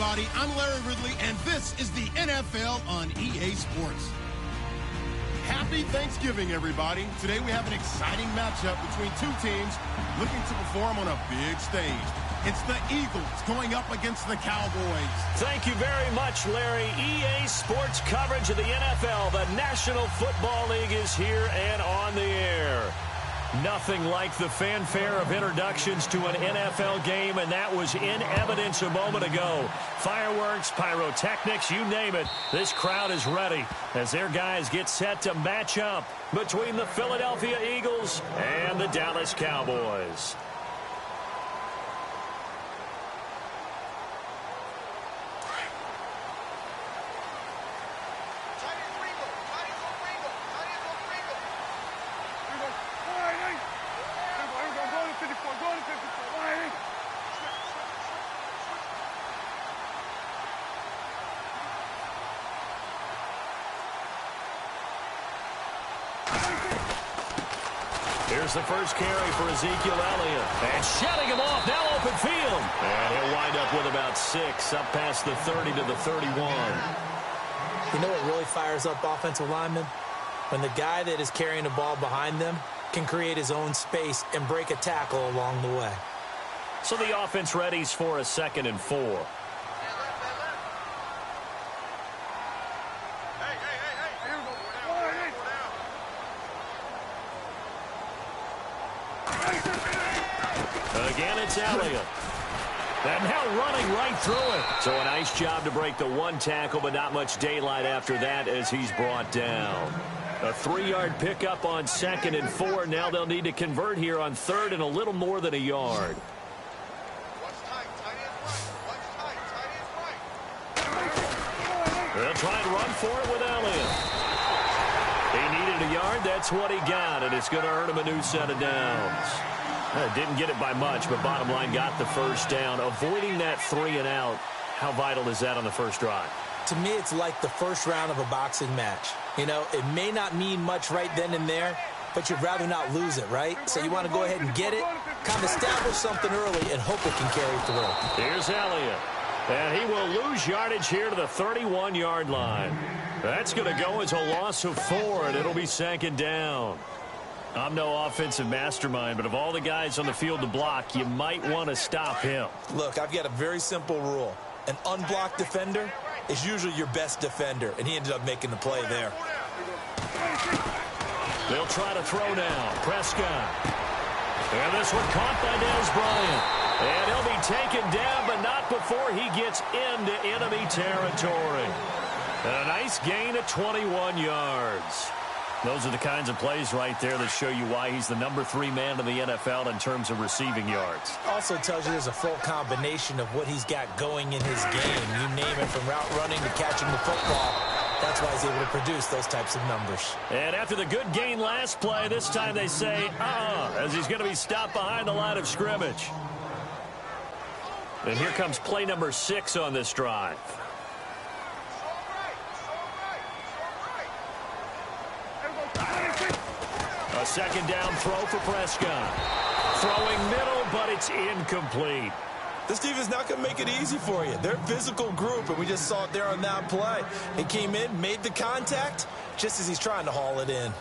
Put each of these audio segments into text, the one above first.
everybody. I'm Larry Ridley, and this is the NFL on EA Sports. Happy Thanksgiving, everybody. Today we have an exciting matchup between two teams looking to perform on a big stage. It's the Eagles going up against the Cowboys. Thank you very much, Larry. EA Sports coverage of the NFL. The National Football League is here and on the air. Nothing like the fanfare of introductions to an NFL game, and that was in evidence a moment ago. Fireworks, pyrotechnics, you name it. This crowd is ready as their guys get set to match up between the Philadelphia Eagles and the Dallas Cowboys. Here's the first carry for Ezekiel Elliott. And shutting him off, now open field. And he'll wind up with about 6, up past the 30 to the 31. You know what really fires up offensive linemen? When the guy that is carrying the ball behind them can create his own space and break a tackle along the way. So the offense readies for a 2nd and 4. Again, it's Elliott. And now running right through it. So a nice job to break the one tackle, but not much daylight after that as he's brought down. A 3-yard pickup on 2nd and 4. Now they'll need to convert here on 3rd and a little more than a yard. They'll try and run for it with Elliott. He needed a yard. That's what he got, and it's going to earn him a new set of downs. Didn't get it by much, but bottom line got the first down. Avoiding that 3 and out, how vital is that on the first drive? To me, it's like the first round of a boxing match. You know, it may not mean much right then and there, but you'd rather not lose it, right? So you want to go ahead and get it, kind of establish something early, and hope it can carry through. Here's Elliott. And he will lose yardage here to the 31-yard line. That's going to go as a loss of 4, and it'll be 2nd down. I'm no offensive mastermind, but of all the guys on the field to block, you might want to stop him. Look, I've got a very simple rule. An unblocked defender is usually your best defender, and he ended up making the play there. They'll try to throw now. Prescott. And this one caught by Dez Bryant. And he'll be taken down, but not before he gets into enemy territory. And a nice gain of 21 yards. Those are the kinds of plays right there that show you why he's the number 3 man in the NFL in terms of receiving yards. Also tells you there's a full combination of what he's got going in his game. You name it, from route running to catching the football. That's why he's able to produce those types of numbers. And after the good gain last play, this time they say, as he's going to be stopped behind the line of scrimmage. And here comes play number 6 on this drive. A 2nd down throw for Prescott. Throwing middle, but it's incomplete. This defense not going to make it easy for you. They're a physical group, and we just saw it there on that play. He came in, made the contact, just as he's trying to haul it in.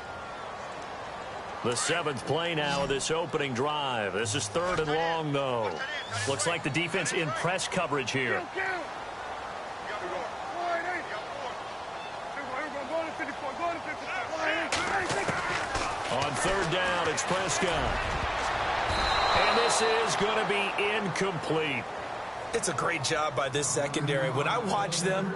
The 7th play now of this opening drive. This is 3rd and long, though. Looks like the defense in press coverage here. On 3rd down, it's Prescott. And this is going to be incomplete. It's a great job by this secondary. When I watch them,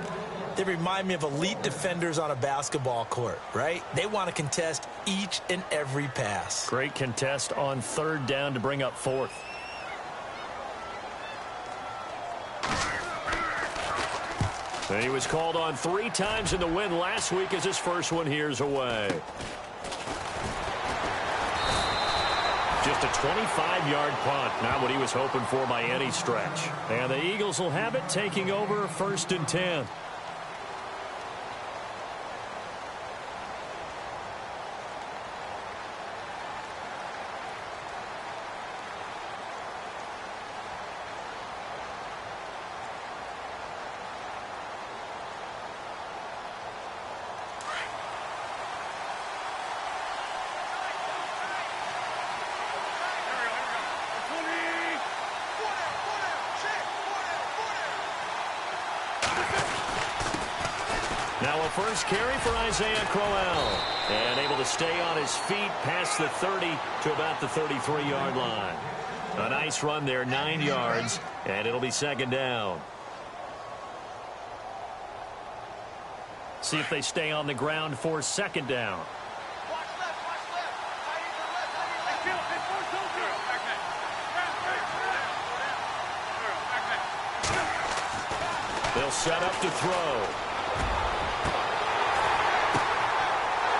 they remind me of elite defenders on a basketball court, right? They want to contest each and every pass. Great contest on 3rd down to bring up 4th. And he was called on 3 times in the win last week as his first one here's away. Just a 25-yard punt, not what he was hoping for by any stretch. And the Eagles will have it, taking over 1st and 10. Now a first carry for Isaiah Crowell. And able to stay on his feet past the 30 to about the 33-yard line. A nice run there, 9 yards, and it'll be second down. See if they stay on the ground for second down. They'll set up to throw.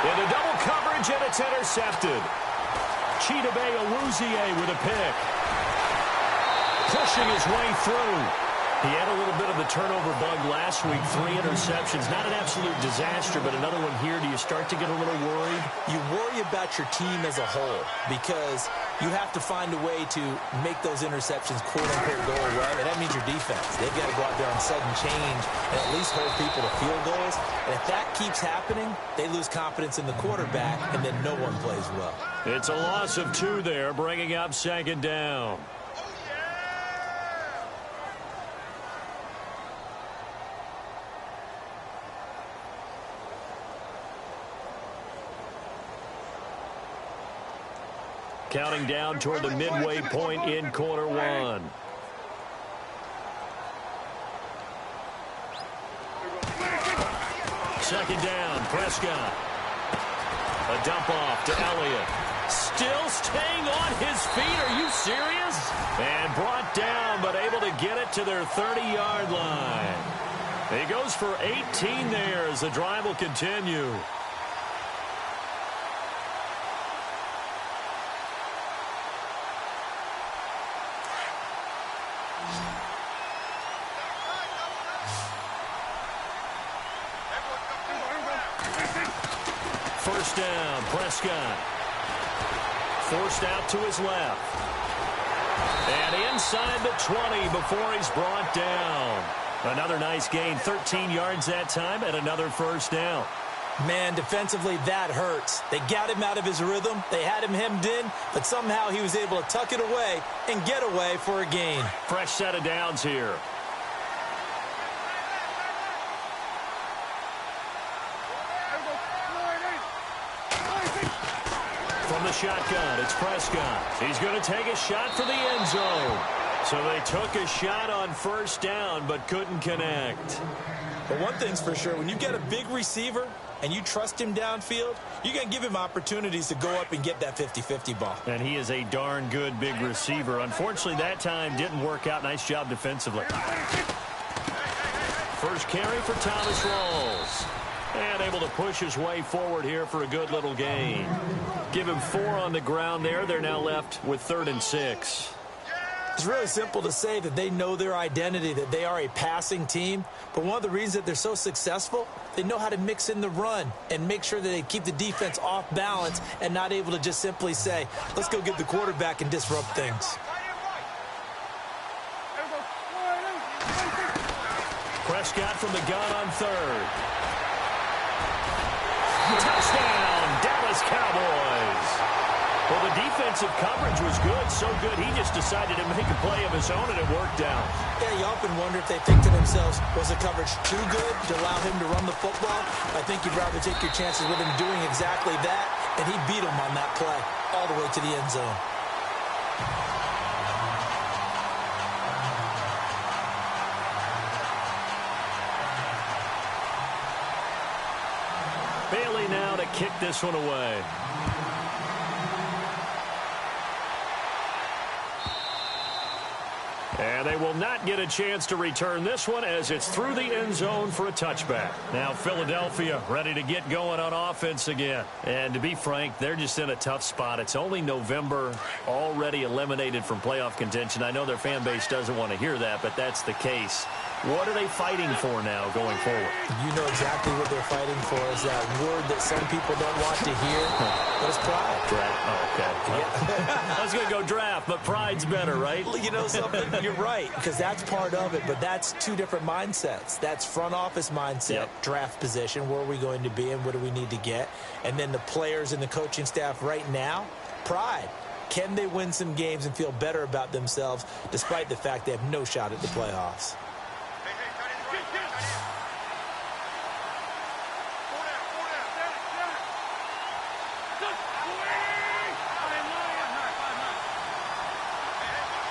Into double coverage, and it's intercepted. Chidobe Awuzie with a pick. Pushing his way through. He had a little bit of the turnover bug last week. 3 interceptions. Not an absolute disaster, but another one here. Do you start to get a little worried? You worry about your team as a whole because you have to find a way to make those interceptions, quote-unquote, go away, and that means your defense. They've got to go out there on sudden change and at least hold people to field goals. And if that keeps happening, they lose confidence in the quarterback, and then no one plays well. It's a loss of 2 there, bringing up second down. Counting down toward the midway point in quarter 1. Second down, Prescott. A dump off to Elliott. Still staying on his feet. Are you serious? And brought down, but able to get it to their 30-yard line. He goes for 18 there as the drive will continue. First down, Prescott. Forced out to his left. And inside the 20 before he's brought down. Another nice gain, 13 yards that time, and another first down. Man, defensively, that hurts. They got him out of his rhythm. They had him hemmed in, but somehow he was able to tuck it away and get away for a gain. Fresh set of downs here. From the shotgun, it's Prescott. He's going to take a shot for the end zone. So they took a shot on first down, but couldn't connect. But one thing's for sure, when you get a big receiver and you trust him downfield, you're going to give him opportunities to go up and get that 50-50 ball. And he is a darn good big receiver. Unfortunately, that time didn't work out. Nice job defensively. First carry for Thomas Rawls. And able to push his way forward here for a good little gain. Give him 4 on the ground there. They're now left with 3rd and 6. It's really simple to say that they know their identity, that they are a passing team. But one of the reasons that they're so successful, they know how to mix in the run and make sure that they keep the defense off balance and not able to just simply say, let's go get the quarterback and disrupt things. Prescott from the gun on 3rd. Touchdown, Dallas Cowboys. Well, the defensive coverage was good, so good he just decided to make a play of his own, and it worked out. Yeah, you often wonder if they think to themselves, was the coverage too good to allow him to run the football? I think you'd rather take your chances with him doing exactly that, and he beat him on that play all the way to the end zone. Bailey now to kick this one away. And they will not get a chance to return this one as it's through the end zone for a touchback. Now Philadelphia ready to get going on offense again. And to be frank, they're just in a tough spot. It's only November, already eliminated from playoff contention. I know their fan base doesn't want to hear that, but that's the case. What are they fighting for now going forward? You know exactly what they're fighting for is that word that some people don't want to hear, but it's pride. Draft. Oh, okay. Yeah. I was going to go draft, but pride's better, right? You know something? You're right, because that's part of it, but that's 2 different mindsets. That's front office mindset, draft position, where are we going to be and what do we need to get? And then the players and the coaching staff right now, pride. Can they win some games and feel better about themselves despite the fact they have no shot at the playoffs?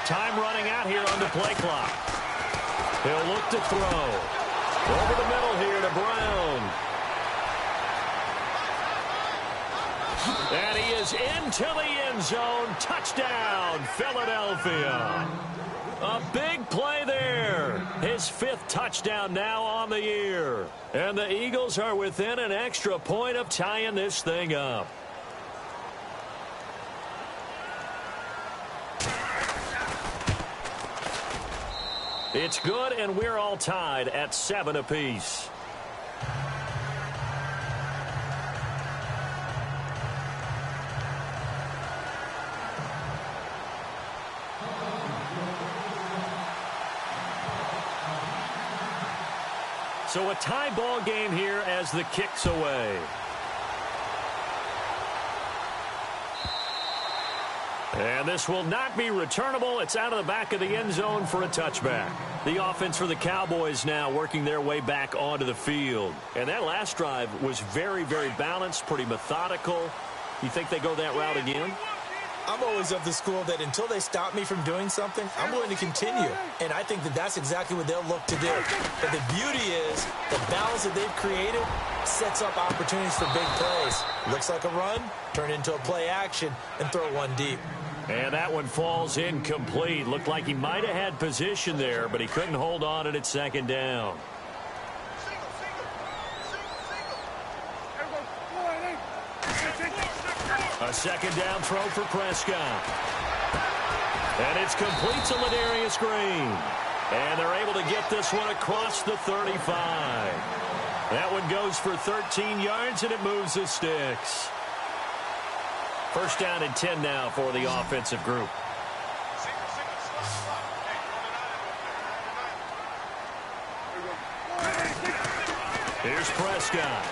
Time running out here on the play clock. He'll look to throw. Over the middle here to Brown. And he is into the end zone. Touchdown, Philadelphia. A big play there. His 5th touchdown now on the year. And the Eagles are within an extra point of tying this thing up. It's good, and we're all tied at 7 apiece. So a tie ball game here as the kick's away. And this will not be returnable. It's out of the back of the end zone for a touchback. The offense for the Cowboys now working their way back onto the field. And that last drive was very, very balanced, pretty methodical. You think they go that route again? I'm always of the school that until they stop me from doing something, I'm going to continue. And I think that that's exactly what they'll look to do. But the beauty is the balance that they've created sets up opportunities for big plays. Looks like a run, turn into a play action, and throw one deep. And that one falls incomplete. Looked like he might have had position there, but he couldn't hold on at 2nd down. A 2nd down throw for Prescott. And it's complete to Ladarius Green. And they're able to get this one across the 35. That one goes for 13 yards, and it moves the sticks. 1st down and 10 now for the offensive group. Here's Prescott.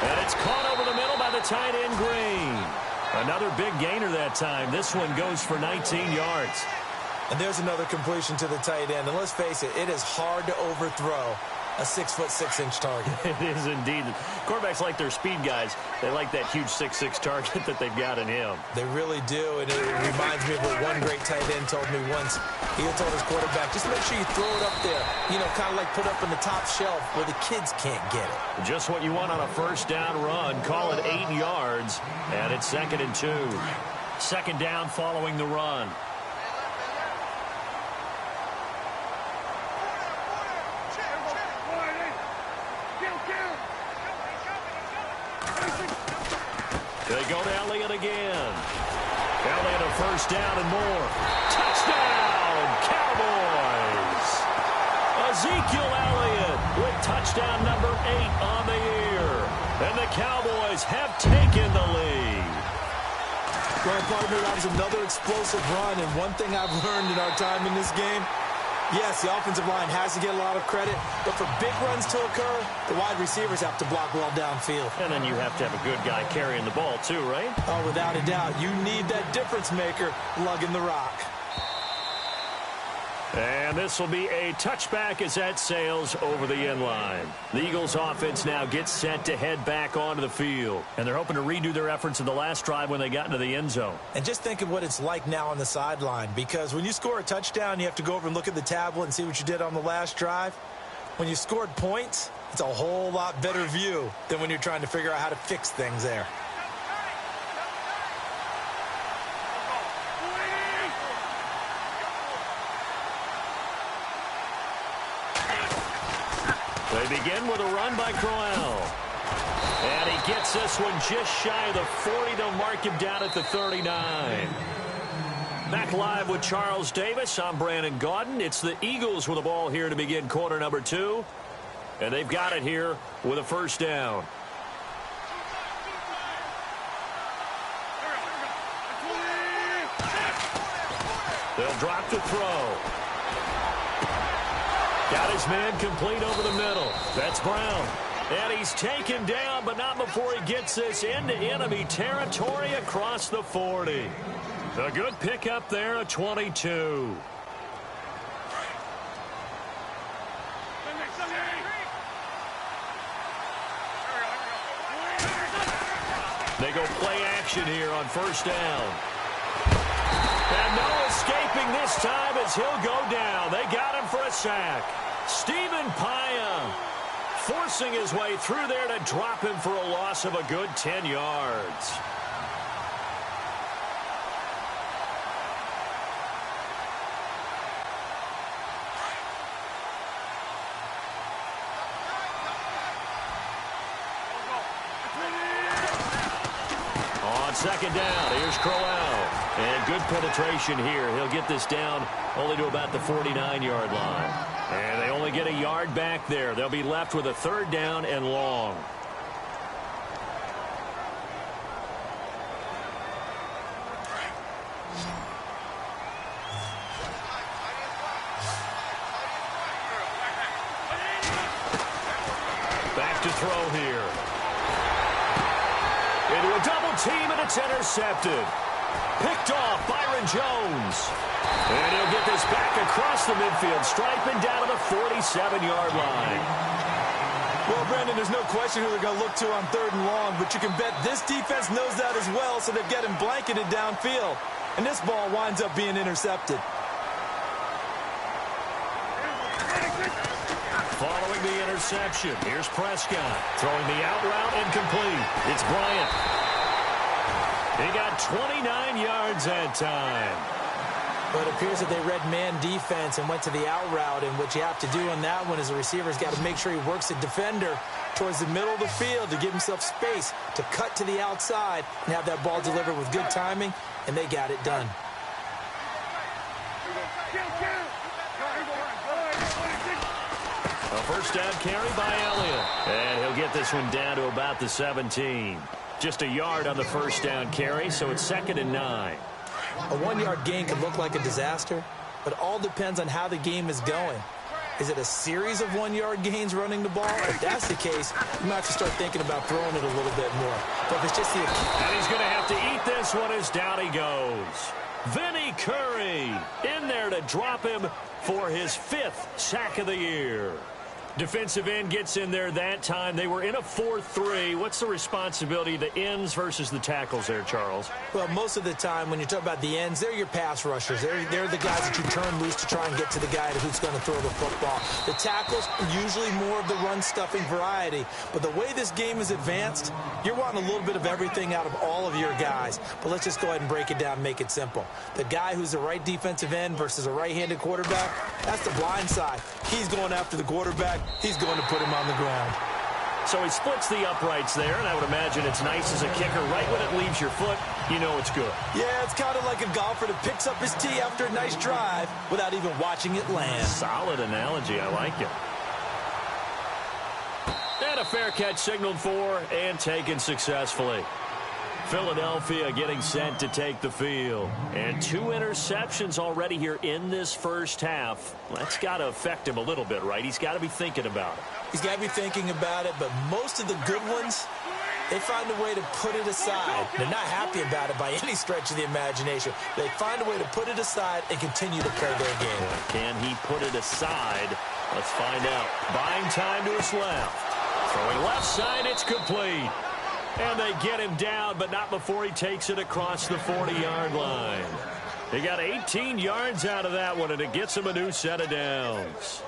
And it's caught over the middle by the tight end Green. Another big gainer that time. This one goes for 19 yards. And there's another completion to the tight end. And let's face it, it is hard to overthrow a 6'6" target. It is indeed. Quarterbacks like their speed guys. They like that huge 6'6" target that they've got in him. They really do, and it reminds me of what one great tight end told me once. He had told his quarterback, just make sure you throw it up there, you know, kind of like put up in the top shelf where the kids can't get it. Just what you want on a 1st down run. Call it 8 yards, and it's 2nd and 2. 2nd down following the run. They go to Elliott again. Elliott a 1st down and more. Touchdown, Cowboys! Ezekiel Elliott with touchdown number 8 on the year. And the Cowboys have taken the lead. Well, partner, that was another explosive run. And one thing I've learned in our time in this game, yes, the offensive line has to get a lot of credit, but for big runs to occur, the wide receivers have to block well downfield. And then you have to have a good guy carrying the ball too, right? Oh, without a doubt. You need that difference maker lugging the rock. And this will be a touchback as that sails over the end line. The Eagles offense now gets set to head back onto the field. And they're hoping to redo their efforts in the last drive when they got into the end zone. And just think of what it's like now on the sideline, because when you score a touchdown, you have to go over and look at the tablet and see what you did on the last drive. When you scored points, it's a whole lot better view than when you're trying to figure out how to fix things there. They begin with a run by Crowell. And he gets this one just shy of the 40 to mark him down at the 39. Back live with Charles Davis. I'm Brandon Gaudin. It's the Eagles with the ball here to begin quarter number 2. And they've got it here with a 1st down. They'll drop to throw. Got his man complete over the middle. That's Brown. And he's taken down, but not before he gets this into enemy territory across the 40. A good pickup there, a 22. They go play action here on 1st down. And no escaping this time as he'll go down. They got him for a sack. Stephen Paya forcing his way through there to drop him for a loss of a good 10 yards. On second down, here's Crowell. And good penetration here. He'll get this down only to about the 49-yard line. And they only get a yard back there. They'll be left with a third down and long. Back to throw here. Into a double team, and it's intercepted. Picked off Byron Jones. And he'll get this back across the midfield stripe and down to the 47-yard line. Well, Brandon, there's no question who they're going to look to on third and long, but you can bet this defense knows that as well, so they've got him blanketed downfield. And this ball winds up being intercepted. Following the interception, here's Prescott. Throwing the out route incomplete. It's Bryant. He got 29 yards that time. But it appears that they read man defense and went to the out route, and what you have to do on that one is the receiver's got to make sure he works the defender towards the middle of the field to give himself space to cut to the outside and have that ball delivered with good timing, and they got it done. A first down carry by Elliott. And he'll get this one down to about the 17. Just a yard on the first down carry, so it's 2nd and 9. A 1-yard gain could look like a disaster, but it all depends on how the game is going. Is it a series of 1-yard gains running the ball? If that's the case, you might have to start thinking about throwing it a little bit more. But if it's just the... And he's going to have to eat this one as down he goes. Vinny Curry in there to drop him for his 5th sack of the year. Defensive end gets in there that time. They were in a 4-3. What's the responsibility of the ends versus the tackles there, Charles? Well, most of the time when you talk about the ends, they're your pass rushers. They're the guys that you turn loose to try and get to the guy who's going to throw the football. The tackles are usually more of the run-stuffing variety. But the way this game is advanced, you're wanting a little bit of everything out of all of your guys. But let's just go ahead and break it down and make it simple. The guy who's the right defensive end versus a right-handed quarterback, that's the blind side. He's going after the quarterback. He's going to put him on the ground. So he splits the uprights there, and I would imagine it's nice as a kicker. Right when it leaves your foot, you know it's good. Yeah, it's kind of like a golfer that picks up his tee after a nice drive without even watching it land. Solid analogy. I like it. And a fair catch signaled for and taken successfully. Philadelphia getting set to take the field. And 2 interceptions already here in this first half. That's got to affect him a little bit, right? He's got to be thinking about it. He's got to be thinking about it, but most of the good ones, they find a way to put it aside. They're not happy about it by any stretch of the imagination. They find a way to put it aside and continue to play their game. Can he put it aside? Let's find out. Buying time to his left. Throwing left side, it's complete. And they get him down, but not before he takes it across the 40-yard line. He got 18 yards out of that one, and it gets him a new set of downs.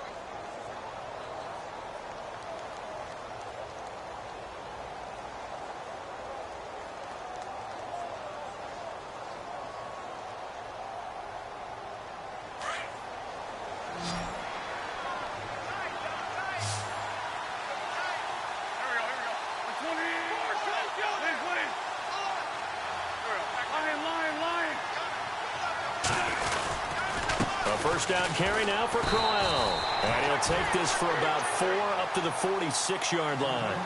First down carry now for Crowell. And he'll take this for about 4 up to the 46-yard line.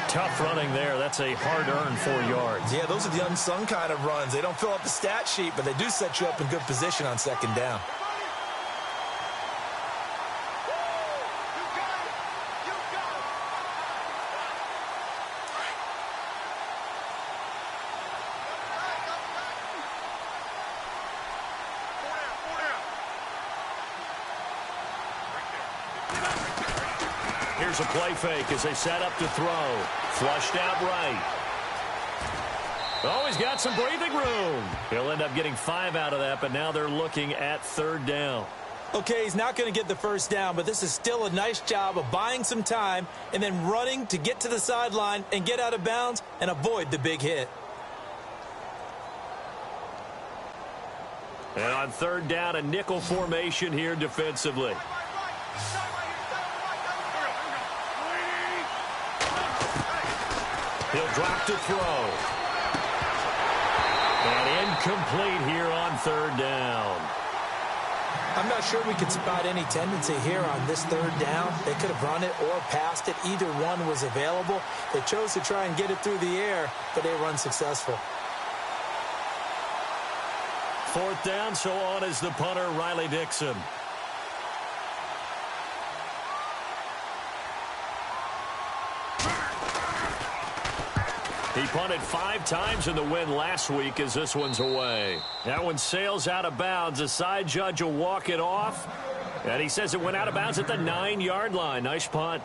Tough running there. That's a hard-earned 4 yards. Yeah, those are the unsung kind of runs. They don't fill up the stat sheet, but they do set you up in good position on second down. Here's a play fake as they set up to throw. Flushed out right. Oh, he's got some breathing room. He'll end up getting 5 out of that, but now they're looking at 3rd down. Okay, he's not going to get the first down, but this is still a nice job of buying some time and then running to get to the sideline and get out of bounds and avoid the big hit. And on 3rd down, a nickel formation here defensively. He'll drop to throw. And incomplete here on 3rd down. I'm not sure we could spot any tendency here on this 3rd down. They could have run it or passed it. Either one was available. They chose to try and get it through the air, but they were unsuccessful. 4th down, so on is the punter, Riley Dixon. He punted 5 times in the win last week as this one's away. That one sails out of bounds. The side judge will walk it off. And he says it went out of bounds at the 9-yard line. Nice punt.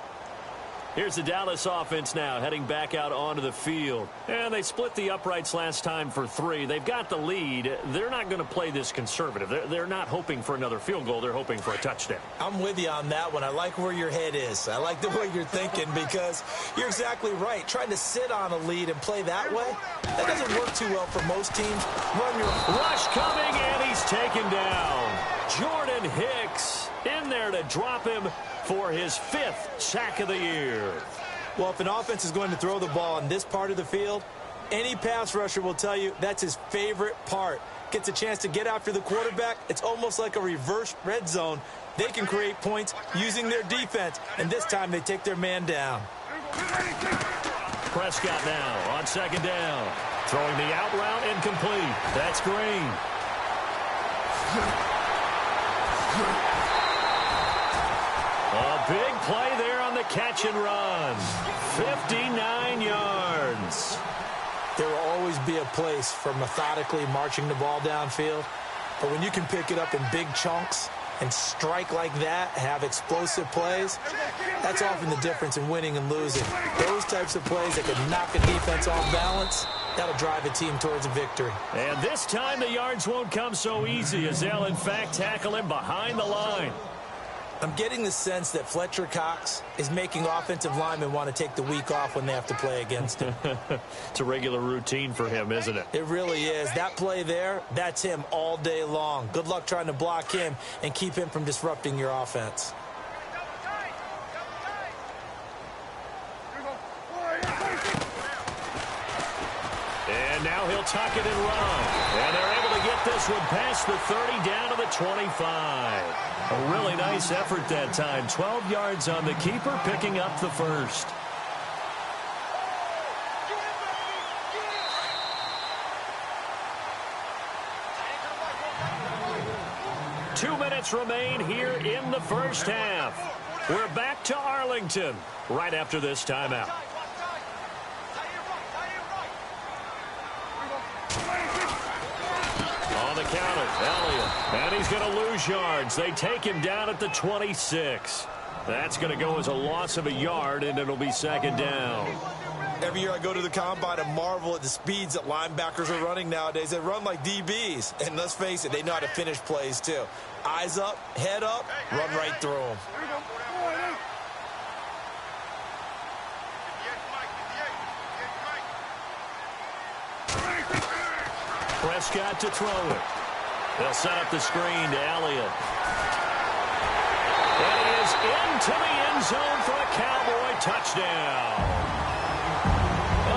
Here's the Dallas offense now heading back out onto the field. And they split the uprights last time for 3. They've got the lead. They're not going to play this conservative. They're not hoping for another field goal. They're hoping for a touchdown. I'm with you on that one. I like where your head is. I like the way you're thinking because you're exactly right. Trying to sit on a lead and play that way, that doesn't work too well for most teams. Run your rush coming, and he's taken down. Jordan Hicks in there to drop him for his 5th sack of the year. Well, if an offense is going to throw the ball in this part of the field, any pass rusher will tell you that's his favorite part. Gets a chance to get after the quarterback. It's almost like a reverse red zone. They can create points using their defense, and this time they take their man down. Prescott now on 2nd down. Throwing the out route incomplete. That's Green. A big play there on the catch and run. 59 yards. There will always be a place for methodically marching the ball downfield. But when you can pick it up in big chunks and strike like that, have explosive plays, that's often the difference in winning and losing. Those types of plays that can knock a defense off balance, that'll drive a team towards a victory. And this time the yards won't come so easy as they'll, in fact, tackle him behind the line. I'm getting the sense that Fletcher Cox is making offensive linemen want to take the week off when they have to play against him. It's a regular routine for him, isn't it? It really is. That play there, that's him all day long. Good luck trying to block him and keep him from disrupting your offense. And now he'll tuck it and run. And they're able to get this one past the 30 down to the 25. A really nice effort that time. 12 yards on the keeper, picking up the first. Two minutes remain here in the first half. We're back to Arlington right after this timeout. On the counter, Elliott. And he's going to lose yards. They take him down at the 26. That's going to go as a loss of a yard, and it'll be 2nd down. Every year I go to the combine and marvel at the speeds that linebackers are running nowadays. They run like DBs. And let's face it, they know how to finish plays too. Eyes up, head up, run right through them. Prescott to throw it. They'll set up the screen to Elliott. And he is into the end zone for a Cowboy touchdown.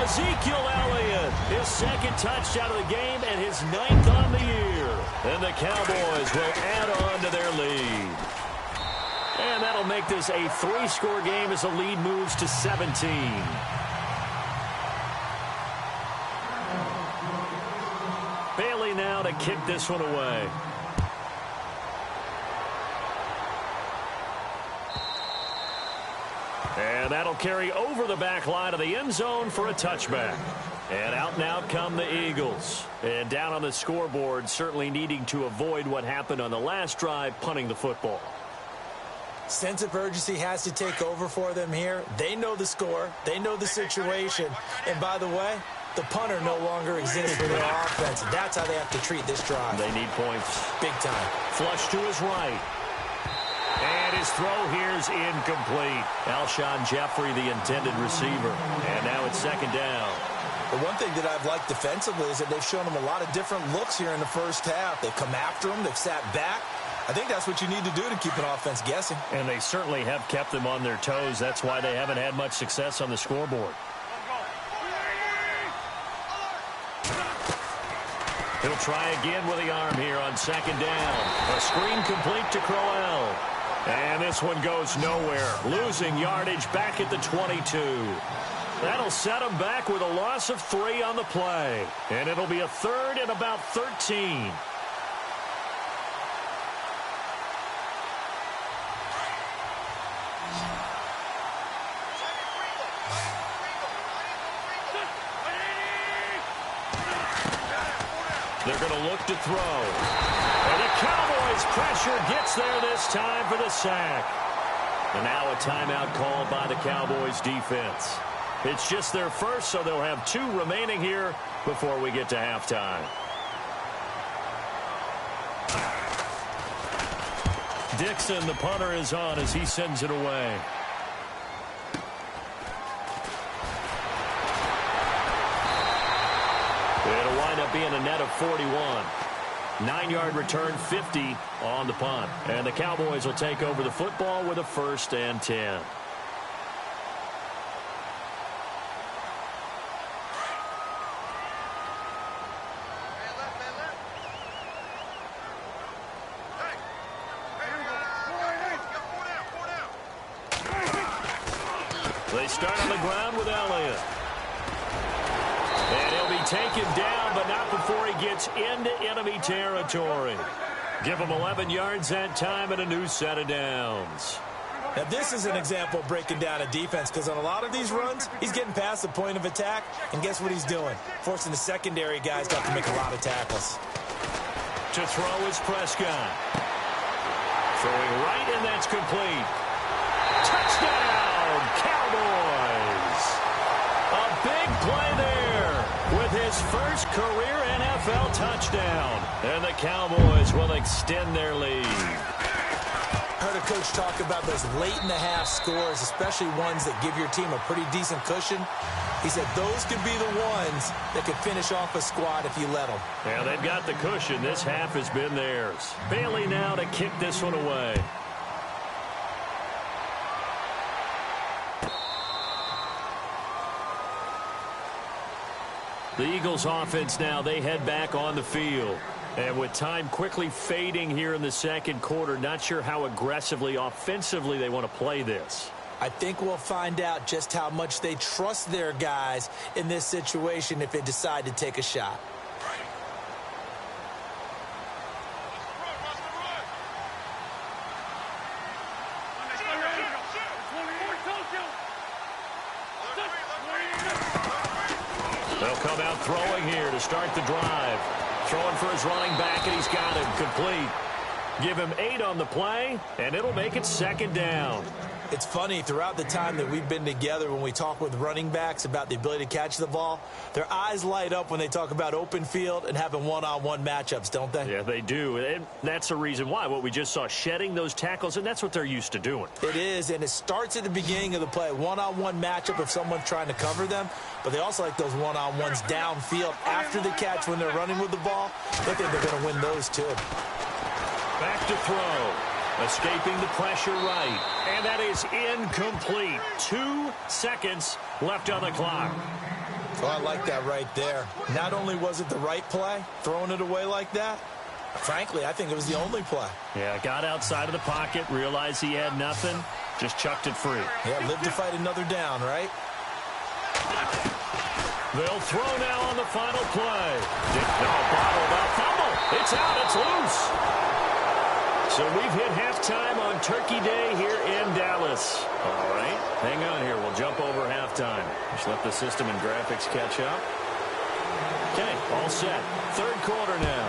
Ezekiel Elliott, his 2nd touchdown of the game and his 9th on the year. And the Cowboys will add on to their lead. And that'll make this a 3-score game as the lead moves to 17. Bailey now to kick this one away. And that'll carry over the back line of the end zone for a touchback. And out come the Eagles. And down on the scoreboard, certainly needing to avoid what happened on the last drive, punting the football. Sense of urgency has to take over for them here. They know the score. They know the situation. And by the way, The punter no longer exists for their offense. That's how they have to treat this drive. They need points. Big time. Flush to his right. And his throw here is incomplete. Alshon Jeffrey, the intended receiver. And now it's second down. The one thing that I've liked defensively is that they've shown them a lot of different looks here in the first half. They've come after them. They've sat back. I think that's what you need to do to keep an offense guessing. And they certainly have kept them on their toes. That's why they haven't had much success on the scoreboard. He'll try again with the arm here on second down. A screen complete to Crowell. And this one goes nowhere. Losing yardage back at the 22. That'll set him back with a loss of 3 on the play. And it'll be a third and about 13. They're going to look to throw. And the Cowboys' pressure gets there this time for the sack. And now a timeout called by the Cowboys defense. It's just their first, so they'll have 2 remaining here before we get to halftime. Dixon, the punter, is on as he sends it away. It'll wind up being a net of 41. 9-yard return, 50 on the punt. And the Cowboys will take over the football with a 1st and 10. They start on the ground with Elliott. And he'll be taken down, but not before he gets into enemy territory. Give him 11 yards that time and a new set of downs. Now, this is an example of breaking down a defense, because on a lot of these runs, he's getting past the point of attack, and guess what he's doing? Forcing the secondary guys to have to make a lot of tackles. To throw is Prescott. Throwing right, and that's complete. Touchdown, Cowboys! A big play there with his first career NFL touchdown. And the Cowboys will extend their lead. Heard a coach talk about those late-in-the-half scores, especially ones that give your team a pretty decent cushion. He said those could be the ones that could finish off a squad if you let them. Yeah, they've got the cushion. This half has been theirs. Bailey now to kick this one away. The Eagles offense now, they head back on the field. And with time quickly fading here in the second quarter, not sure how aggressively, offensively they want to play this. I think we'll find out just how much they trust their guys in this situation if they decide to take a shot. They'll come out throwing here to start the drive. Throwing for his running back, and he's got him complete. Give him 8 on the play, and it'll make it second down. It's funny, throughout the time that we've been together, when we talk with running backs about the ability to catch the ball, their eyes light up when they talk about open field and having one-on-one matchups, don't they? Yeah, they do. And that's the reason why. What we just saw, shedding those tackles, and that's what they're used to doing. It is, and it starts at the beginning of the play. One-on-one matchup if someone's trying to cover them, but they also like those one-on-ones downfield after the catch when they're running with the ball. They think they're going to win those, too. Back to throw. Escaping the pressure right. And that is incomplete. 2 seconds left on the clock. Oh, I like that right there. Not only was it the right play, throwing it away like that, frankly, I think it was the only play. Yeah, got outside of the pocket, realized he had nothing, just chucked it free. Yeah, live to fight another down, right? They'll throw now on the final play. No, bottled up. Fumble. It's out. It's loose. So we've hit halftime on Turkey Day here in Dallas. All right, hang on here. We'll jump over halftime. Just let the system and graphics catch up. Okay, all set. Third quarter now.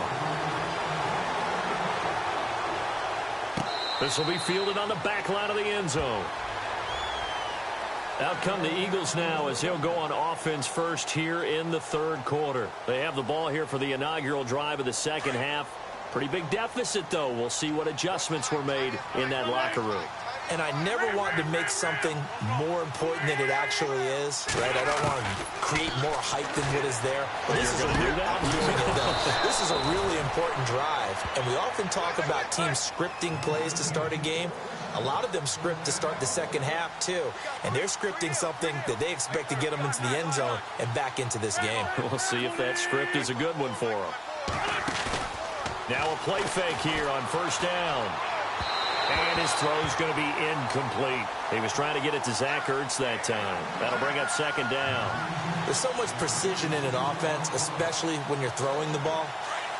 This will be fielded on the back line of the end zone. Out come the Eagles now as they'll go on offense first here in the third quarter. They have the ball here for the inaugural drive of the second half. Pretty big deficit, though. We'll see what adjustments were made in that locker room. And I never want to make something more important than it actually is, right? I don't want to create more hype than what is there. But this is this is a really important drive. And we often talk about teams scripting plays to start a game. A lot of them script to start the second half, too. And they're scripting something that they expect to get them into the end zone and back into this game. We'll see if that script is a good one for them. Now a play fake here on first down. And his throw's going to be incomplete. He was trying to get it to Zach Ertz that time. That'll bring up second down. There's so much precision in an offense, especially when you're throwing the ball.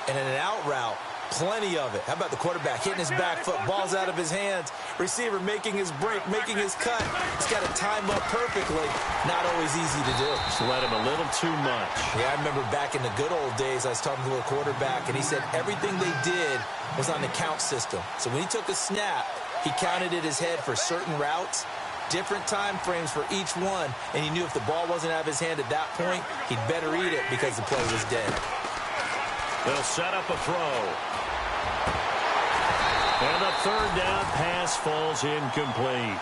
And in an out route, plenty of it. How about the quarterback hitting his back foot, ball's out of his hands, receiver making his break, making his cut. He's got to time up perfectly. Not always easy to do. Just let him a little too much. Yeah, I remember back in the good old days, I was talking to a quarterback, and he said everything they did was on the count system. So when he took a snap, he counted in his head for certain routes, different time frames for each one, and he knew if the ball wasn't out of his hand at that point, he'd better eat it because the play was dead. They'll set up a throw. And the third down pass falls incomplete.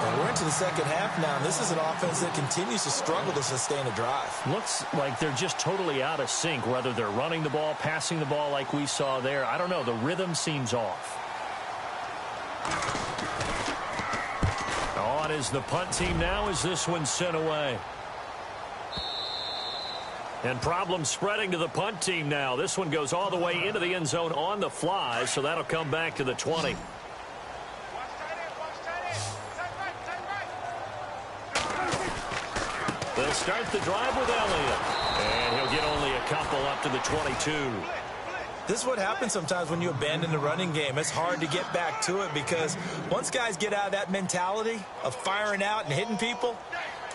And we're into the second half now, and this is an offense that continues to struggle to sustain a drive. Looks like they're just totally out of sync, whether they're running the ball, passing the ball like we saw there. I don't know. The rhythm seems off. On is the punt team now as this one's sent away. And problems spreading to the punt team now. This one goes all the way into the end zone on the fly, so that'll come back to the 20. They'll start the drive with Elliott. And he'll get only a couple up to the 22. This is what happens sometimes when you abandon the running game. It's hard to get back to it because once guys get out of that mentality of firing out and hitting people,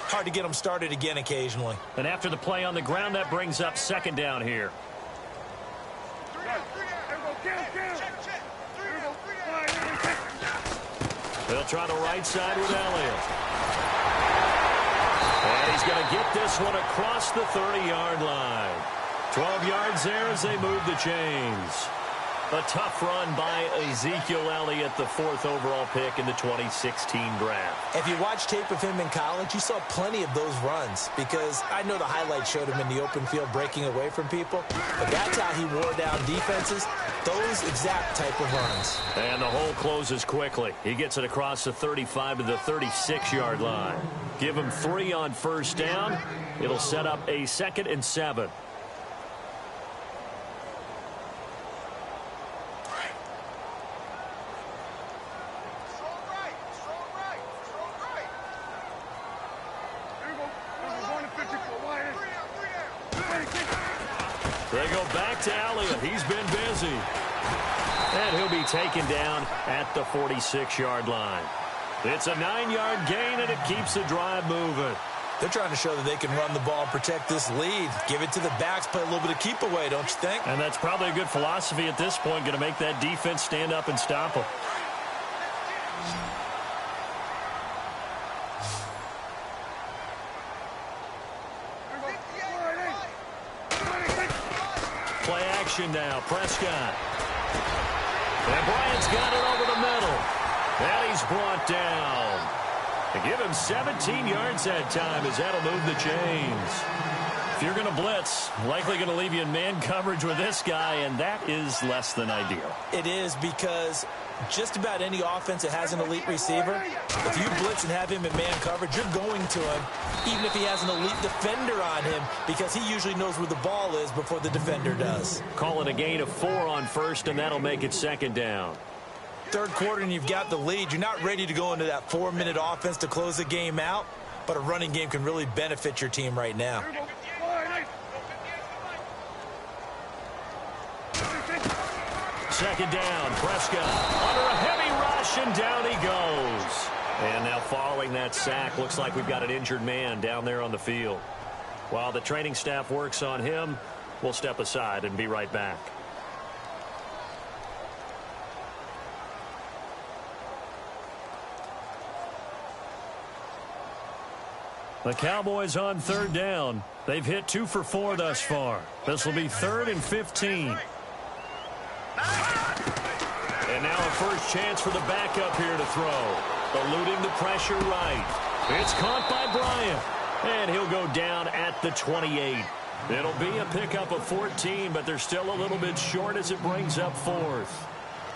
hard to get them started again occasionally. And after the play on the ground, that brings up second down here. They'll try the right side with Elliott. And he's going to get this one across the 30-yard line. 12 yards there as they move the chains. A tough run by Ezekiel Elliott, the 4th overall pick in the 2016 draft. If you watch tape of him in college, you saw plenty of those runs because I know the highlights showed him in the open field breaking away from people, but that's how he wore down defenses, those exact type of runs. And the hole closes quickly. He gets it across the 35 to the 36-yard line. Give him 3 on first down. It'll set up a 2nd and 7. They go back to Elliott. He's been busy. And he'll be taken down at the 46-yard line. It's a 9-yard gain, and it keeps the drive moving. They're trying to show that they can run the ball and protect this lead. Give it to the backs, play a little bit of keep away, don't you think? And that's probably a good philosophy at this point, going to make that defense stand up and stop them. Play action now, Prescott. And Bryant's got it over the middle. And he's brought down. And give him 17 yards that time as that'll move the chains. If you're going to blitz, likely going to leave you in man coverage with this guy, and that is less than ideal. It is because just about any offense that has an elite receiver, if you blitz and have him in man coverage, you're going to him, even if he has an elite defender on him, because he usually knows where the ball is before the defender does. Call it a gain of 4 on first, and that'll make it 2nd down. Third quarter and you've got the lead. You're not ready to go into that 4-minute offense to close the game out, but a running game can really benefit your team right now. Second down, Prescott under a heavy rush, and down he goes. And now following that sack, looks like we've got an injured man down there on the field. While the training staff works on him, we'll step aside and be right back. The Cowboys on third down. They've hit 2 for 4 thus far. This will be 3rd and 15. And now a first chance for the backup here to throw. Eluding the pressure right. It's caught by Bryant. And he'll go down at the 28. It'll be a pickup of 14, but they're still a little bit short as it brings up 4th.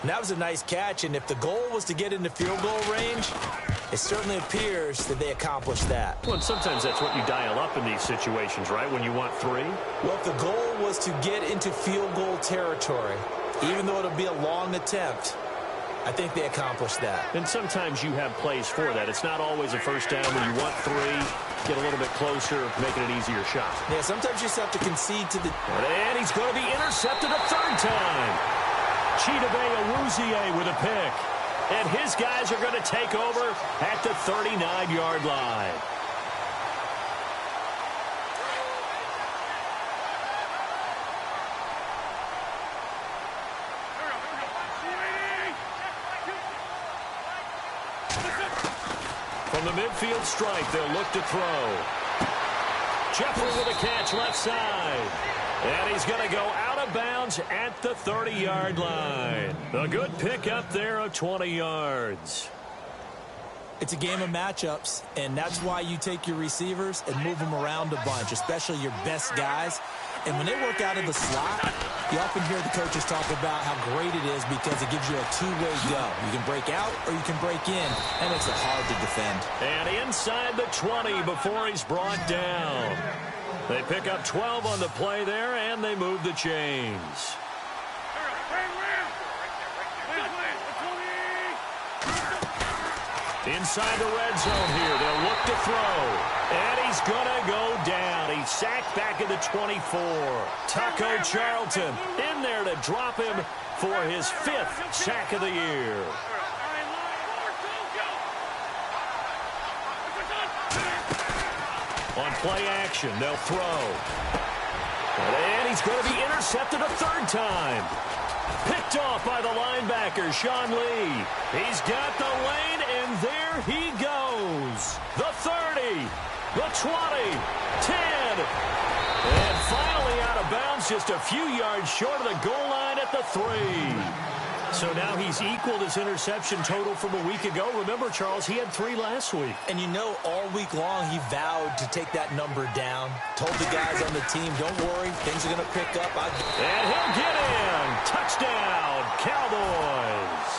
And that was a nice catch, and if the goal was to get into field goal range, it certainly appears that they accomplished that. Well, and sometimes that's what you dial up in these situations, right, when you want 3? Well, if the goal was to get into field goal territory, even though it'll be a long attempt, I think they accomplished that. And sometimes you have plays for that. It's not always a first down when you want 3, get a little bit closer, make it an easier shot. Yeah, sometimes you just have to concede to the... And he's going to be intercepted a 3rd time. Chidobe Awuzie with a pick. And his guys are going to take over at the 39-yard line. From the midfield stripe, they'll look to throw. Jeffrey with a catch left side. And he's going to go out of bounds at the 30-yard line. A good pick up there of 20 yards. It's a game of matchups, and that's why you take your receivers and move them around a bunch, especially your best guys. And when they work out of the slot, you often hear the coaches talk about how great it is because it gives you a two-way go. You can break out or you can break in. That makes it hard to defend. And inside the 20 before he's brought down. They pick up 12 on the play there, and they move the chains. Inside the red zone here, they'll look to throw. And he's going to go down. He's sacked back at the 24. Taco Charlton in there to drop him for his 5th sack of the year. On play action, they'll throw. And he's going to be intercepted a 3rd time. Picked off by the linebacker, Sean Lee. He's got the lane, and there he goes. The 30, the 20, 10. And finally out of bounds, just a few yards short of the goal line at the 3. So now he's equaled his interception total from a week ago. Remember, Charles, he had 3 last week. And you know, all week long he vowed to take that number down. Told the guys on the team, don't worry, things are going to pick up. And he'll get in. Touchdown, Cowboys.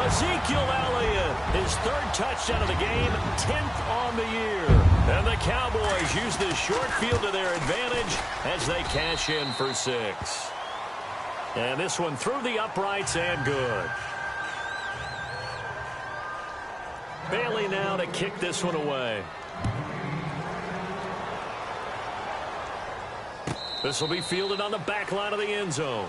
Ezekiel Elliott, his 3rd touchdown of the game, 10th on the year. And the Cowboys use this short field to their advantage as they cash in for 6. And this one through the uprights and good. Bailey now to kick this one away. This will be fielded on the back line of the end zone.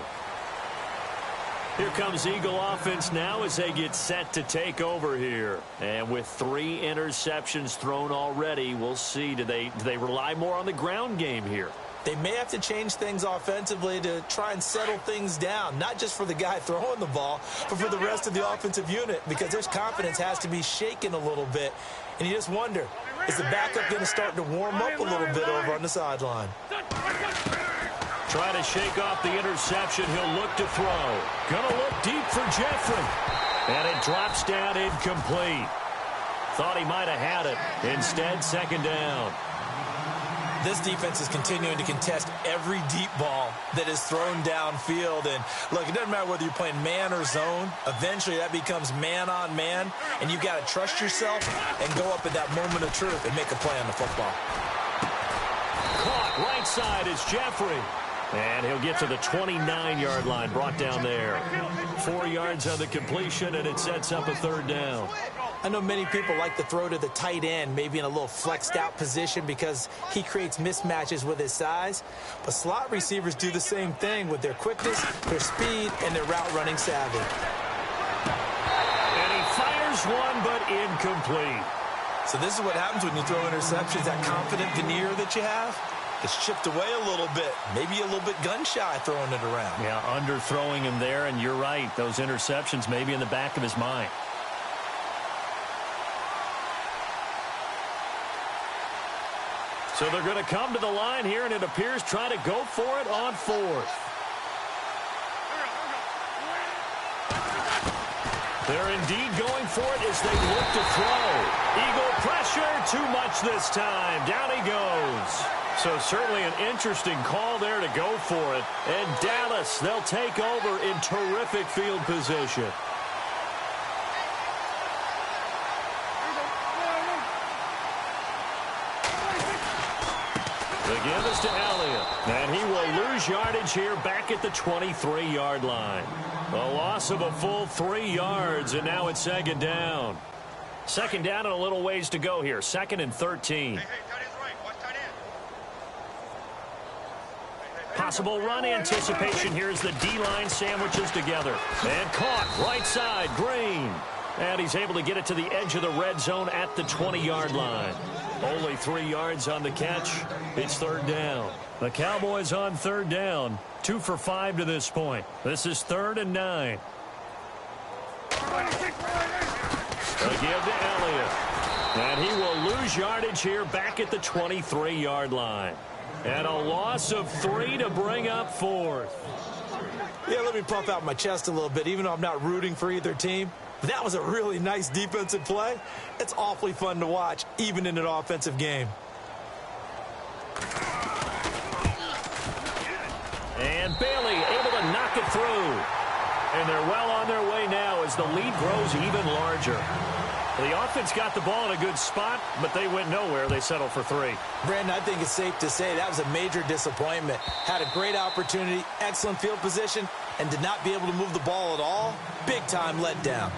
Here comes Eagle offense now as they get set to take over here. And with 3 interceptions thrown already, we'll see. Do they rely more on the ground game here? They may have to change things offensively to try and settle things down, not just for the guy throwing the ball, but for the rest of the offensive unit, because their confidence has to be shaken a little bit. And you just wonder, is the backup going to start to warm up a little bit over on the sideline? Trying to shake off the interception. He'll look to throw. Gonna look deep for Jeffrey. And it drops down incomplete. Thought he might have had it. Instead, 2nd down. This defense is continuing to contest every deep ball that is thrown downfield. And, look, it doesn't matter whether you're playing man or zone. Eventually, that becomes man-on-man, and you've got to trust yourself and go up at that moment of truth and make a play on the football. Caught right side is Jeffrey. And he'll get to the 29-yard line, brought down there. 4 yards on the completion, and it sets up a 3rd down. I know many people like to throw to the tight end, maybe in a little flexed out position because he creates mismatches with his size. But slot receivers do the same thing with their quickness, their speed, and their route running savvy. And he fires one, but incomplete. So this is what happens when you throw interceptions, that confident veneer that you have. It's chipped away a little bit, maybe a little bit gun-shy throwing it around. Yeah, underthrowing him there, and you're right. Those interceptions may be in the back of his mind. So they're going to come to the line here, and it appears trying to go for it on fourth. They're indeed going for it as they look to throw. Eagle pressure, too much this time. Down he goes. So certainly an interesting call there to go for it. And Dallas, they'll take over in terrific field position. The give is to Elliott. And he will lose yardage here back at the 23-yard line. A loss of a full 3 yards, and now it's second down. Second down and a little ways to go here. 2nd and 13. Possible run anticipation here as the D-line sandwiches together. And caught right side, Green. And he's able to get it to the edge of the red zone at the 20-yard line. Only 3 yards on the catch. It's third down. The Cowboys on third down. 2 for 5 to this point. This is 3rd and 9. A give to Elliott. And he will lose yardage here back at the 23-yard line. And a loss of 3 to bring up fourth. Yeah, let me puff out my chest a little bit, even though I'm not rooting for either team. That was a really nice defensive play. It's awfully fun to watch, even in an offensive game. And Bailey able to knock it through. And they're well on their way now as the lead grows even larger. The offense got the ball in a good spot, but they went nowhere. They settled for 3. Brandon, I think it's safe to say that was a major disappointment. Had a great opportunity, excellent field position, and did not be able to move the ball at all. Big-time letdown.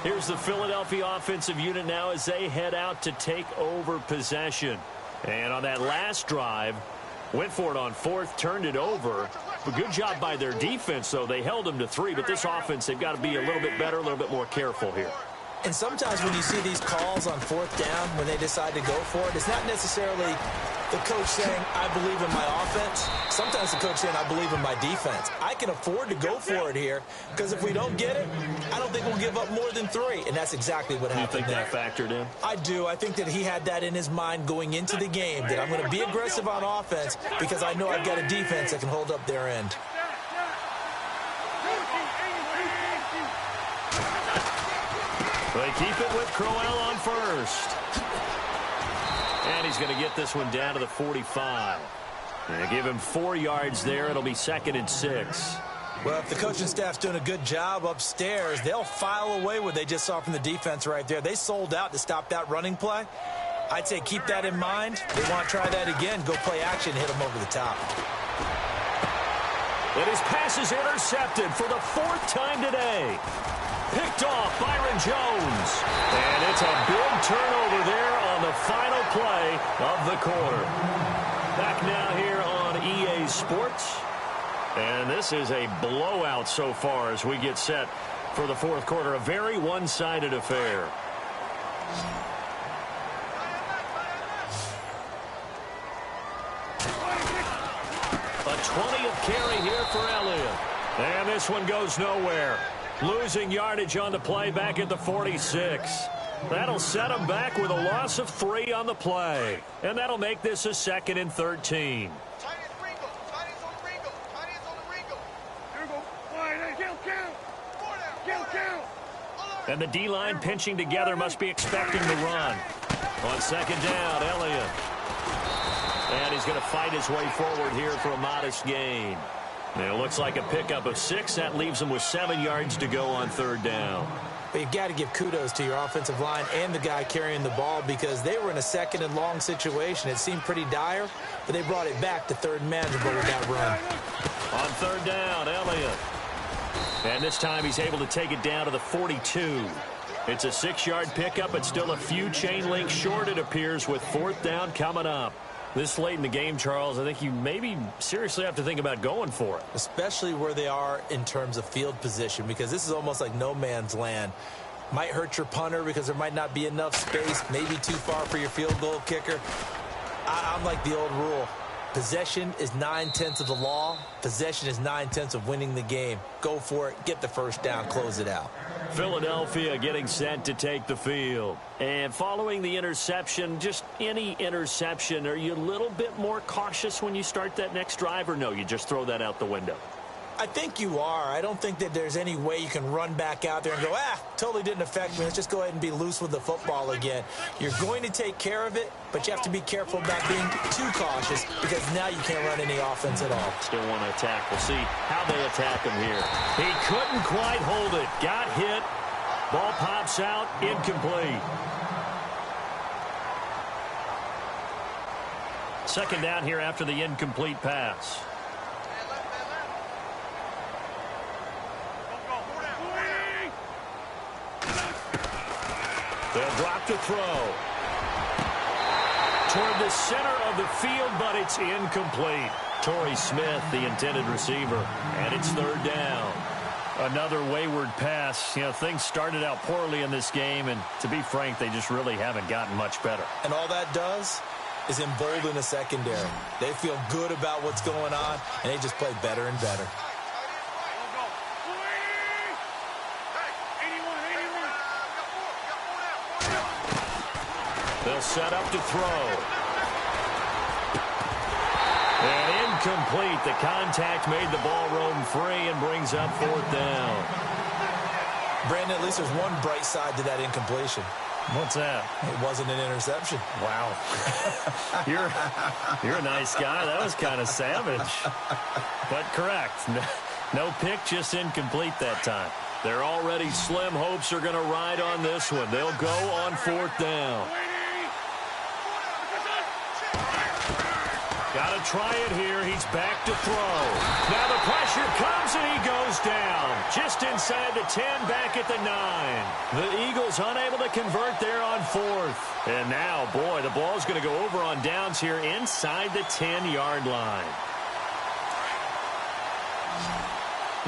Here's the Philadelphia offensive unit now as they head out to take over possession. And on that last drive, went for it on 4th, turned it over. A good job by their defense, though. They held them to 3, but this offense, they've got to be a little bit better, a little bit more careful here. And sometimes when you see these calls on 4th down, when they decide to go for it, it's not necessarily the coach saying, I believe in my offense. Sometimes the coach saying, I believe in my defense. I can afford to go for it here because if we don't get it, I don't think we'll give up more than 3. And that's exactly what happened. You think that factored in? I do. I think that he had that in his mind going into the game, that I'm going to be aggressive on offense because I know I've got a defense that can hold up their end. They keep it with Crowell on first. And he's going to get this one down to the 45. And give him 4 yards there. It'll be 2nd and 6. Well, if the coaching staff's doing a good job upstairs, they'll file away what they just saw from the defense right there. They sold out to stop that running play. I'd say keep that in mind. They want to try that again. Go play action, hit them over the top. And his pass is intercepted for the 4th time today. Picked off Byron Jones. And it's a big turnover there on the final play of the quarter. Back now here on EA Sports. And this is a blowout so far as we get set for the 4th quarter. A very one-sided affair. A 20th carry here for Elliott. And this one goes nowhere. Losing yardage on the play back at the 46. That'll set them back with a loss of 3 on the play. And that'll make this a 2nd and 13. And the D-line pinching together must be expecting the run. On 2nd down, Elliott. And he's going to fight his way forward here for a modest gain. And it looks like a pickup of 6. That leaves him with 7 yards to go on 3rd down. But you've got to give kudos to your offensive line and the guy carrying the ball because they were in a 2nd and long situation. It seemed pretty dire, but they brought it back to 3rd and manageable with that run. On 3rd down, Elliott. And this time he's able to take it down to the 42. It's a 6-yard pickup, but still a few chain links short, it appears, with 4th down coming up. This late in the game, Charles, I think you maybe seriously have to think about going for it. Especially where they are in terms of field position, because this is almost like no man's land. Might hurt your punter because there might not be enough space, maybe too far for your field goal kicker. I'm like the old rule. Possession is 9/10 of the law. Possession is 9/10 of winning the game. Go for it. Get the first down. Close it out. Philadelphia getting set to take the field. And following the interception, just any interception, are you a little bit more cautious when you start that next drive, or no, you just throw that out the window? I think you are. I don't think that there's any way you can run back out there and go, totally didn't affect me. Let's just go ahead and be loose with the football again. You're going to take care of it, but you have to be careful about being too cautious because now you can't run any offense at all. Still want to attack. We'll see how they attack him here. He couldn't quite hold it. Got hit. Ball pops out. Incomplete. Second down here after the incomplete pass. They'll drop to throw. Toward the center of the field, but it's incomplete. Torrey Smith, the intended receiver, and it's third down. Another wayward pass. You know, things started out poorly in this game, and to be frank, they just really haven't gotten much better. And all that does is embolden the secondary. They feel good about what's going on, and they just play better and better. They'll set up to throw. And incomplete. The contact made the ball roam free and brings up fourth down. Brandon, at least there's one bright side to that incompletion. What's that? It wasn't an interception. Wow. You're a nice guy. That was kind of savage. But correct. No pick, just incomplete that time. Their already slim hopes are going to ride on this one. They'll go on fourth down. Got to try it here. He's back to throw. Now the pressure comes and he goes down. Just inside the 10, back at the 9. The Eagles unable to convert there on fourth. And now, boy, the ball's going to go over on downs here inside the 10-yard line.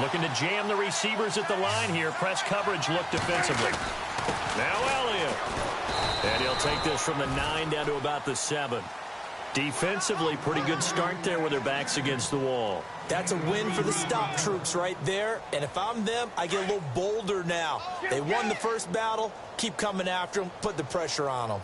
Looking to jam the receivers at the line here. Press coverage look defensively. Now Elliott. And he'll take this from the 9 down to about the 7. Defensively, pretty good start there with their backs against the wall. That's a win for the stop troops right there. And if I'm them, I get a little bolder now. They won the first battle. Keep coming after them. Put the pressure on them.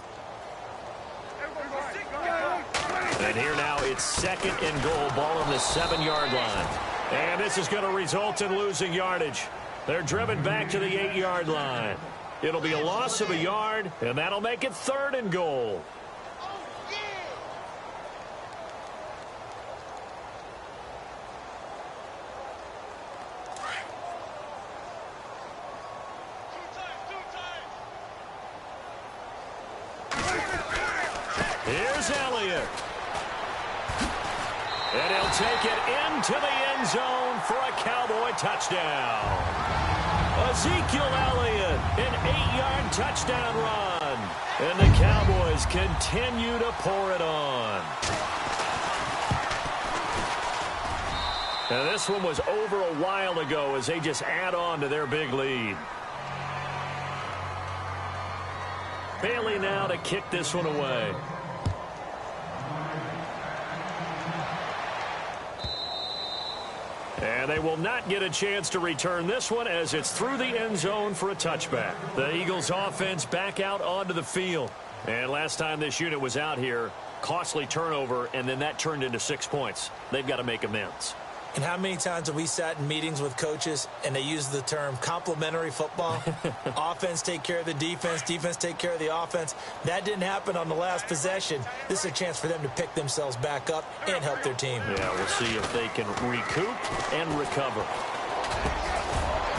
And here now it's second and goal. Ball on the 7-yard line. And this is going to result in losing yardage. They're driven back to the 8-yard line. It'll be a loss of a yard, and that'll make it third and goal. Here's Elliott. And he'll take it into the end zone for a Cowboy touchdown. Ezekiel Elliott, an 8-yard touchdown run. And the Cowboys continue to pour it on. Now this one was over a while ago as they just add on to their big lead. Bailey now to kick this one away. And they will not get a chance to return this one as it's through the end zone for a touchback. The Eagles offense back out onto the field. And last time this unit was out here, costly turnover, and then that turned into 6 points. They've got to make amends. And how many times have we sat in meetings with coaches and they use the term complementary football? Offense take care of the defense, defense take care of the offense. That didn't happen on the last possession. This is a chance for them to pick themselves back up and help their team. Yeah, we'll see if they can recoup and recover.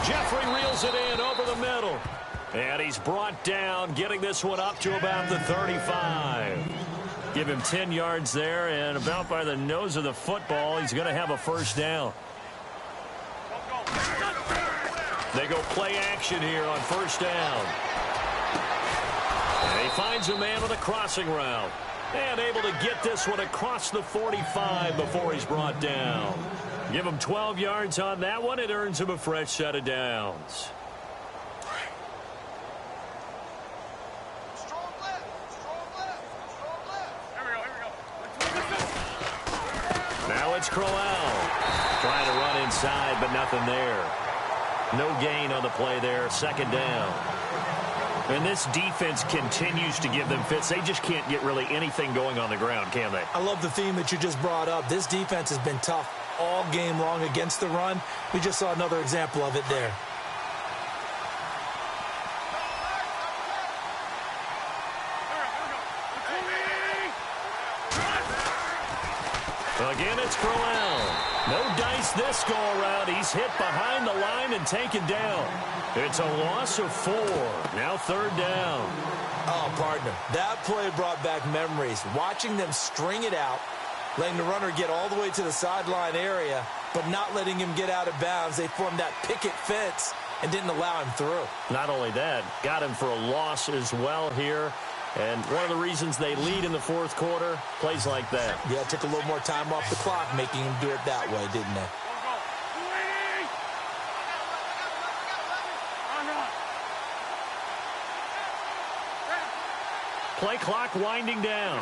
Jeffrey reels it in over the middle. And he's brought down, getting this one up to about the 35. Give him 10 yards there, and about by the nose of the football, he's going to have a first down. They go play action here on first down. And he finds a man with a crossing route. And able to get this one across the 45 before he's brought down. Give him 12 yards on that one. It earns him a fresh set of downs. it's Crowell. Trying to run inside, but nothing there. No gain on the play there. Second down. And this defense continues to give them fits. They just can't get really anything going on the ground, can they? I love the theme that you just brought up. This defense has been tough all game long against the run. We just saw another example of it there. Again, it's Crowell. No dice this go-around. He's hit behind the line and taken down. It's a loss of 4. Now third down. Oh, partner, that play brought back memories. Watching them string it out, letting the runner get all the way to the sideline area, but not letting him get out of bounds. They formed that picket fence and didn't allow him through. Not only that, got him for a loss as well here. And one of the reasons they lead in the fourth quarter, plays like that. Yeah, it took a little more time off the clock, making him do it that way, didn't they? Play clock winding down.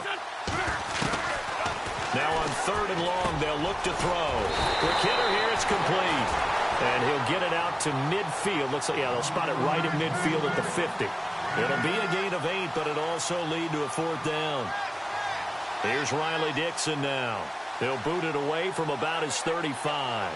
Now on third and long, they'll look to throw. Quick hitter here, it's complete. And he'll get it out to midfield. Looks like, yeah, they'll spot it right at midfield at the 50. It'll be a gain of 8, but it'll also lead to a fourth down. Here's Riley Dixon now. He'll boot it away from about his 35.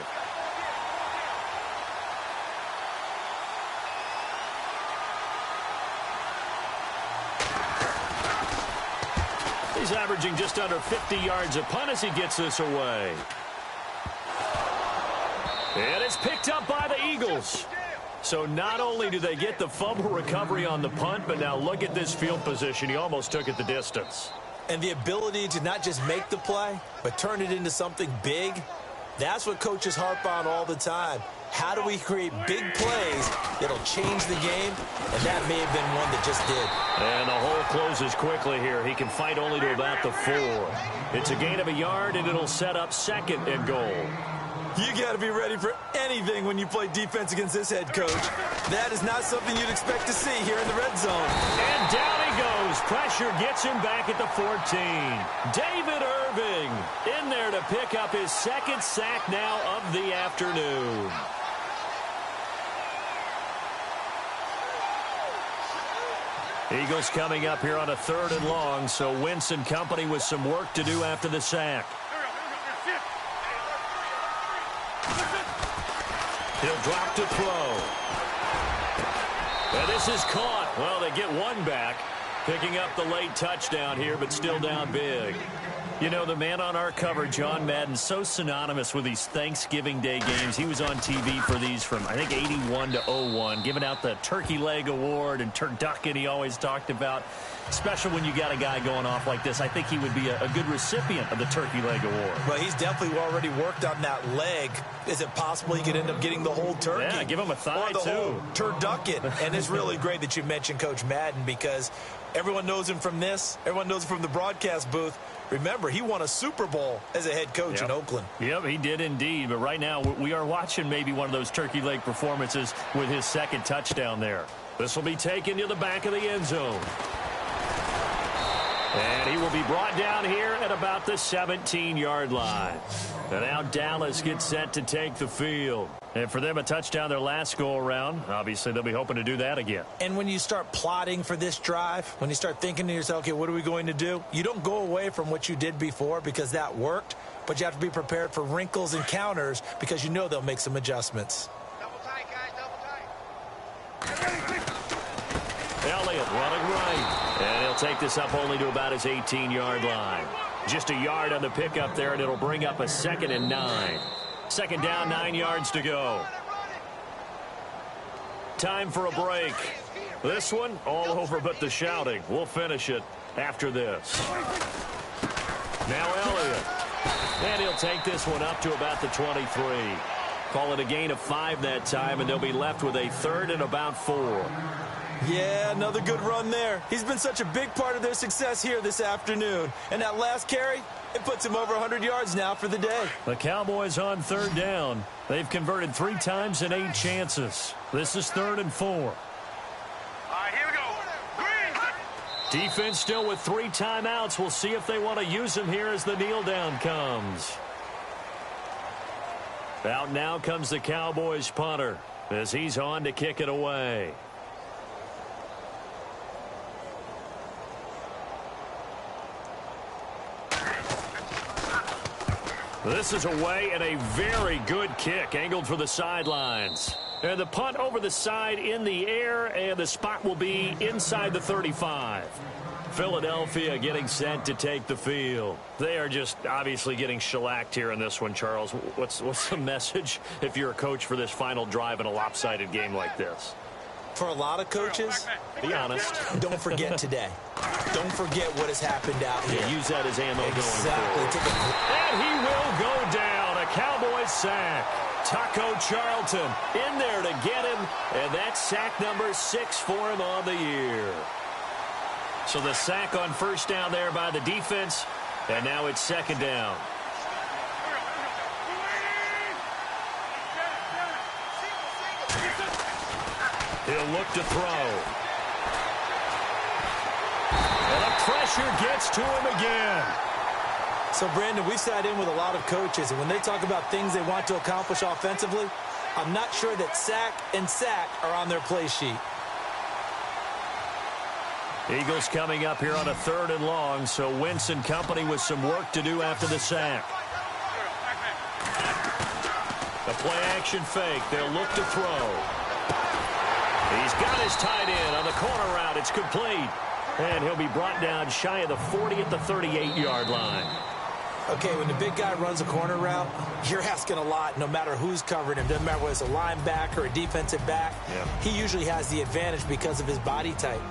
He's averaging just under 50 yards a punt as he gets this away. And it's picked up by the Eagles. So not only do they get the fumble recovery on the punt, but now look at this field position. He almost took it the distance. And the ability to not just make the play, but turn it into something big, that's what coaches harp on all the time. How do we create big plays that'll change the game? And that may have been one that just did. And the hole closes quickly here. He can fight only to about the 4. It's a gain of a yard, and it'll set up second and goal. You got to be ready for anything when you play defense against this head coach. That is not something you'd expect to see here in the red zone. And down he goes. Pressure gets him back at the 14. David Irving in there to pick up his second sack now of the afternoon. Eagles coming up here on a third and long, so Wentz and company with some work to do after the sack. He'll drop to throw. And this is caught. Well, they get one back, picking up the late touchdown here, but still down big. You know, the man on our cover, John Madden, so synonymous with these Thanksgiving Day games. He was on TV for these from, I think, 81 to 01, giving out the Turkey Leg Award and turducken he always talked about. Special when you got a guy going off like this. I think he would be a good recipient of the Turkey Leg Award. Well, he's definitely already worked on that leg. Is it possible he could end up getting the whole turkey? Yeah, give him a thigh, or the too. Whole turducken. And it's really great that you mentioned Coach Madden because everyone knows him from this. Everyone knows him from the broadcast booth. Remember, he won a Super Bowl as a head coach in Oakland. Yep, he did indeed. But right now, we are watching maybe one of those turkey leg performances with his second touchdown there. This will be taken to the back of the end zone. And he will be brought down here at about the 17-yard line. And now Dallas gets set to take the field. And for them, a touchdown their last go-around. Obviously, they'll be hoping to do that again. And when you start plotting for this drive, when you start thinking to yourself, okay, what are we going to do? You don't go away from what you did before because that worked, but you have to be prepared for wrinkles and counters because you know they'll make some adjustments. Double tight, guys, double tight. Elliott running right. And he'll take this up only to about his 18-yard line. Just a yard on the pickup there, and it'll bring up a 2nd and 9. Second down, 9 yards to go. Time for a break. This one, all over but the shouting. We'll finish it after this. Now Elliott. And he'll take this one up to about the 23. Call it a gain of 5 that time, and they'll be left with a 3rd and about 4. Yeah, another good run there. He's been such a big part of their success here this afternoon. And that last carry, it puts him over 100 yards now for the day. The Cowboys on third down. They've converted 3 times in 8 chances. This is 3rd and 4. All right, here we go. Green. Defense still with 3 timeouts. We'll see if they want to use them here as the kneel down comes. Out now comes the Cowboys punter as he's on to kick it away. This is away and a very good kick angled for the sidelines. And the punt over the side in the air, and the spot will be inside the 35. Philadelphia getting set to take the field. They are just obviously getting shellacked here in this one, Charles. What's the message if you're a coach for this final drive in a lopsided game like this? For a lot of coaches, be honest. Don't forget today. Don't forget what has happened out here. Yeah, use that as ammo going forward. And he will go down. A Cowboys sack. Taco Charlton in there to get him, and that's sack number 6 for him on the year. So the sack on first down there by the defense, and now it's second down. He'll look to throw. And the pressure gets to him again. So, Brandon, we sat in with a lot of coaches, and when they talk about things they want to accomplish offensively, I'm not sure that sack and sack are on their play sheet. Eagles coming up here on a 3rd and long, so Wentz and company with some work to do after the sack. A play-action fake. They'll look to throw. He's got his tight end on the corner route. It's complete. And he'll be brought down shy of the 40 at the 38-yard line. Okay, when the big guy runs a corner route, you're asking a lot no matter who's covering him. Doesn't matter whether it's a linebacker or a defensive back. Yeah. He usually has the advantage because of his body type.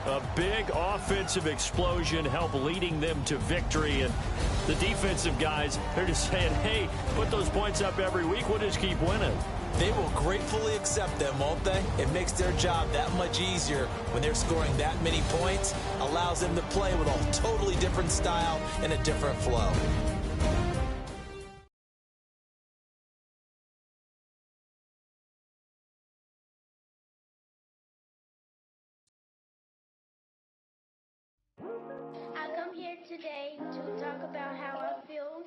A big offensive explosion helped leading them to victory. And the defensive guys, they're just saying, hey, put those points up every week. We'll just keep winning. They will gratefully accept them, won't they? It makes their job that much easier when they're scoring that many points. Allows them to play with a totally different style and a different flow. I come here today to talk about how I feel.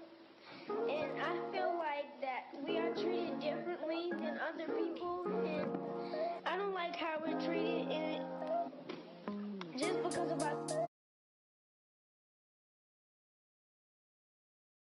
And I feel like that we are treated differently than other people, and I don't like how we're treated, and just because of our